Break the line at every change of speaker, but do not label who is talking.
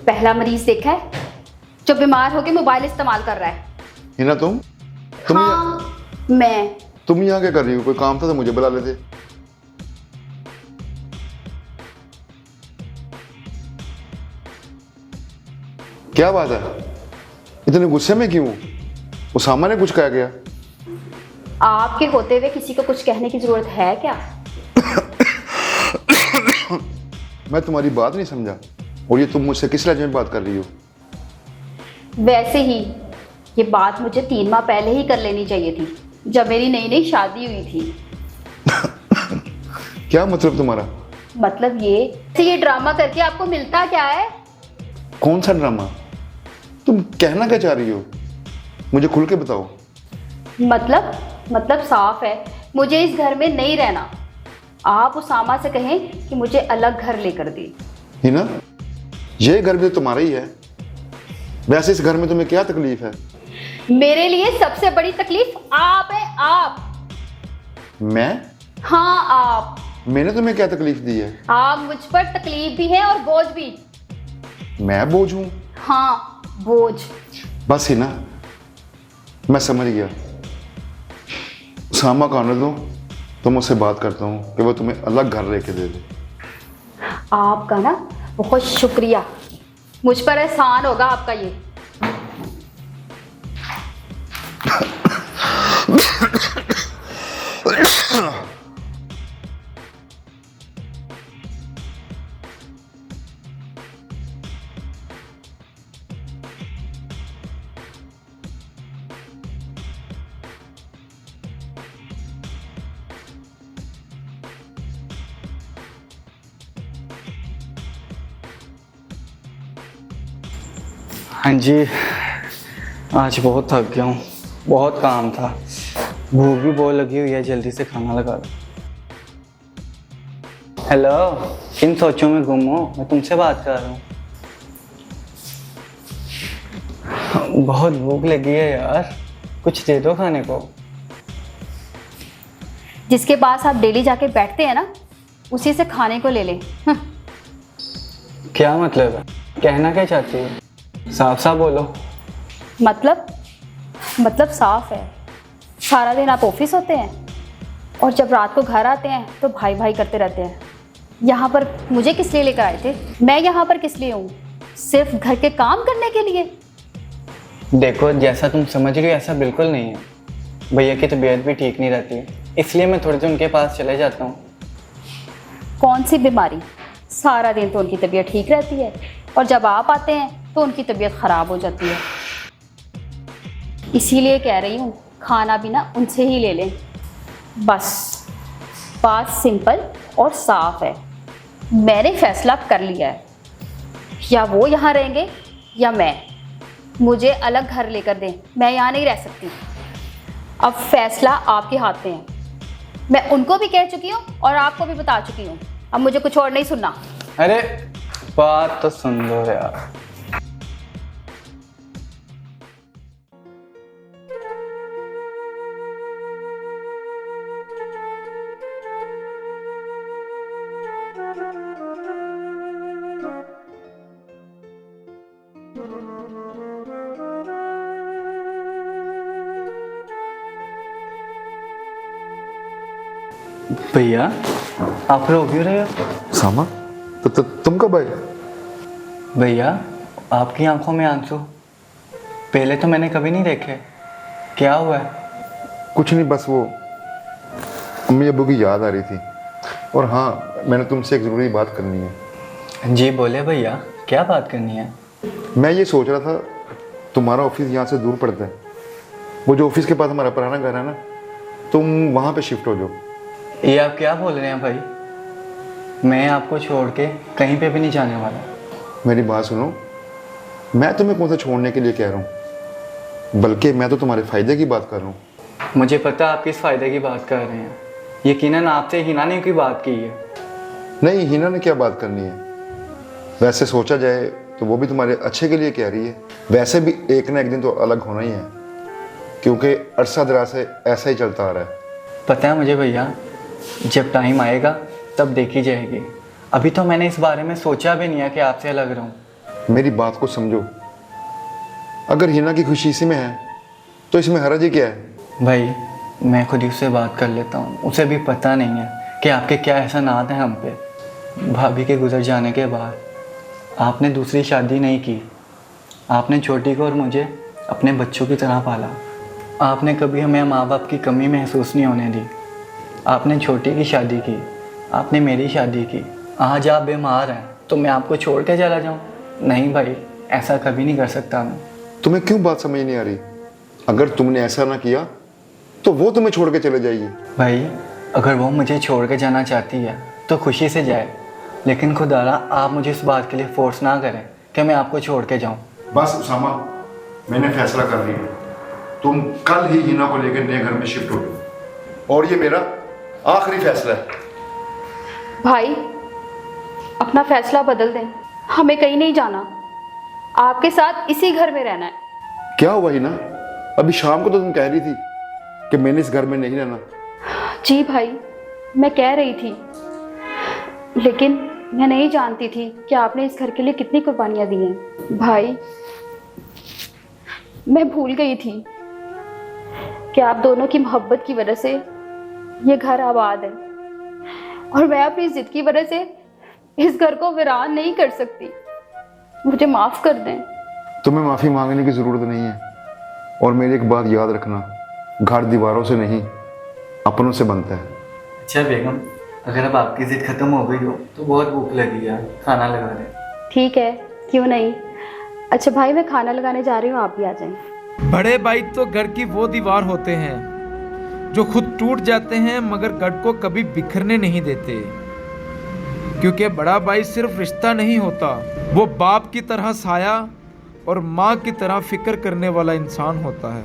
पहला मरीज देखा है जो बीमार होकर मोबाइल इस्तेमाल कर रहा है।
हिना तुम
हाँ, मैं।
तुम यहाँ क्या कर रही हो? कोई काम था तो मुझे बुला लेते। क्या बात है, इतने गुस्से में क्यों? उसामा ने कुछ कहा क्या?
आपके होते हुए किसी को कुछ कहने की जरूरत है क्या?
मैं तुम्हारी बात नहीं समझा। और ये तुम मुझसे किस लहजे में बात कर रही हो?
वैसे ही ये बात मुझे 3 माह पहले ही कर लेनी चाहिए थी, जब मेरी नई नई शादी हुई थी।
क्या मतलब तुम्हारा?
मतलब ये ड्रामा करके आपको मिलता क्या है?
कौन सा ड्रामा? तुम कहना क्या चाह रही हो? मुझे खुल के बताओ।
मतलब साफ है, मुझे इस घर में नहीं रहना। आप उसामा से कहें कि मुझे अलग घर लेकर दे।
हिना, ये घर भी तो तुम्हारा ही है। वैसे इस घर में तुम्हें क्या तकलीफ है?
मेरे लिए सबसे बड़ी तकलीफ आप है। आप।
मैं?
हाँ, आप।
मैंने तुम्हें क्या तकलीफ दी है?
आप मुझ पर तकलीफ भी है और बोझ भी।
मैं बोझ हूं?
हाँ, बोझ।
बस हिना, मैं समझ गया। उसामा को आने दो, तो मैं उससे बात करता हूँ कि वो तुम्हें अलग घर लेके दे दे।
आपका ना बहुत शुक्रिया, मुझ पर एहसान होगा आपका ये।
हाँ जी, आज बहुत थक गया हूँ, बहुत काम था, भूख भी बहुत लगी हुई है, जल्दी से खाना लगा दो। हेलो, किन सोचों में गुम हो? मैं तुमसे बात कर रहा हूँ। बहुत भूख लगी है यार, कुछ दे दो खाने को।
जिसके पास आप डेली जाके बैठते हैं ना, उसी से खाने को ले लें।
क्या मतलब है? कहना क्या चाहती हो? साफ साफ बोलो।
मतलब साफ है। सारा दिन आप ऑफिस होते हैं और जब रात को घर आते हैं तो भाई भाई करते रहते हैं। यहाँ पर मुझे किस लिए लेकर आए थे? मैं यहाँ पर किस लिए हूँ? सिर्फ घर के काम करने के लिए?
देखो, जैसा तुम समझ रही हो ऐसा बिल्कुल नहीं है। भैया की तबीयत भी ठीक नहीं रहती है, इसलिए मैं थोड़े दिन उनके पास चले जाता हूँ।
कौन सी बीमारी? सारा दिन तो उनकी तबीयत ठीक रहती है और जब आप आते हैं तो उनकी तबीयत ख़राब हो जाती है। इसीलिए कह रही हूँ, खाना भी ना उनसे ही ले लें। बस बात सिंपल और साफ है। मैंने फैसला कर लिया है, या वो यहाँ रहेंगे या मैं। मुझे अलग घर लेकर दें, मैं यहाँ नहीं रह सकती। अब फैसला आपके हाथ में है। मैं उनको भी कह चुकी हूँ और आपको भी बता चुकी हूँ। अब मुझे कुछ और नहीं सुनना।
अरे बात तो सुन लो यार। भैया, आप रो क्यों रहे हो?
सामा, तुम कब आए?
भैया, आपकी आंखों में आंसू पहले तो मैंने कभी नहीं देखे। क्या हुआ है?
कुछ नहीं, बस वो अम्मी अब्बू की याद आ रही थी। और हाँ, मैंने तुमसे एक ज़रूरी बात करनी है।
जी बोले भैया, क्या बात करनी है?
मैं ये सोच रहा था, तुम्हारा ऑफिस यहाँ से दूर पड़ता है। वो जो ऑफिस के पास हमारा पुराना घर है ना, तुम वहाँ पे शिफ्ट हो जाओ।
ये आप क्या बोल रहे हैं भाई? मैं आपको छोड़ के कहीं पे भी नहीं जाने वाला।
मेरी बात सुनो, मैं तुम्हें कौन सा छोड़ने के लिए कह रहा हूँ, बल्कि मैं तो तुम्हारे फ़ायदे की बात कर रहा हूँ।
मुझे पता आप किस फ़ायदे की बात कर रहे हैं। यकीनन आपसे हिना ने की बात की है।
नहीं, हिना ने क्या बात करनी है? वैसे सोचा जाए तो वो भी तुम्हारे अच्छे के लिए कह रही है। वैसे भी एक ना एक दिन तो अलग होना ही है। क्योंकि अरसा दराज से ऐसा ही चलता आ रहा है।
पता है मुझे भैया, जब टाइम आएगा तब देखी जाएगी। अभी तो मैंने इस बारे में सोचा भी नहीं है कि आपसे अलग रहूं।
मेरी बात को समझो, अगर हिना की खुशी इसी में है तो इसमें हरज ही क्या है।
भाई मैं खुद ही उससे बात कर लेता हूँ, उसे भी पता नहीं है कि आपके क्या एहसानात हैं हम पे। भाभी के गुजर जाने के बाद आपने दूसरी शादी नहीं की, आपने छोटी को और मुझे अपने बच्चों की तरह पाला। आपने कभी हमें माँ बाप की कमी महसूस नहीं होने दी। आपने छोटी की शादी की, आपने मेरी शादी की। आज आप बीमार हैं तो मैं आपको छोड़ के चला जाऊँ? नहीं भाई, ऐसा कभी नहीं कर सकता मैं।
तुम्हें क्यों बात समझ नहीं आ रही? अगर तुमने ऐसा ना किया तो वो तुम्हें छोड़ के चले जाएगी।
भाई अगर वो मुझे छोड़ के जाना चाहती है तो खुशी से जाए, लेकिन खुदारा आप मुझे इस बात के लिए फोर्स ना करें कि मैं आपको छोड़ के जाऊं।
बस उसामा, मैंने फैसला कर लिया, तुम कल ही हिना को लेकर नए घर में शिफ्ट हो, और ये मेरा आखिरी फैसला है।
भाई अपना फैसला बदल दें, हमें कहीं नहीं जाना, आपके साथ इसी घर में रहना है।
क्या हुआ हिना? अभी शाम को तो तुम कह रही थी कि मैंने इस घर में नहीं रहना।
जी भाई, मैं कह रही थी, लेकिन मैं नहीं जानती थी कि आपने इस घर के लिए कितनी कुर्बानियां दी हैं। भाई मैं भूल गई थी कि आप दोनों की मोहब्बत की वजह से ये घर आबाद है, और मैं अपनी जिद की वजह से इस घर को वीरान नहीं कर सकती। मुझे माफ कर दें।
तुम्हें माफी मांगने की जरूरत नहीं है, और मेरी एक बात याद रखना, घर दीवारों से नहीं अपनों से बनता है।
अच्छा बेगम, अगर अब आपकी जिद खत्म हो गई हो तो बहुत भूख लगी है, खाना लगा दें।
ठीक है, क्यों नहीं। अच्छा भाई, मैं खाना लगाने जा रही हूँ, आप भी आ जाएं।
बड़े भाई तो घर की वो दीवार होते हैं जो खुद टूट जाते हैं मगर घर को कभी बिखरने नहीं देते, क्योंकि बड़ा भाई सिर्फ रिश्ता नहीं होता, वो बाप की तरह साया और माँ की तरह फिक्र करने वाला इंसान होता है।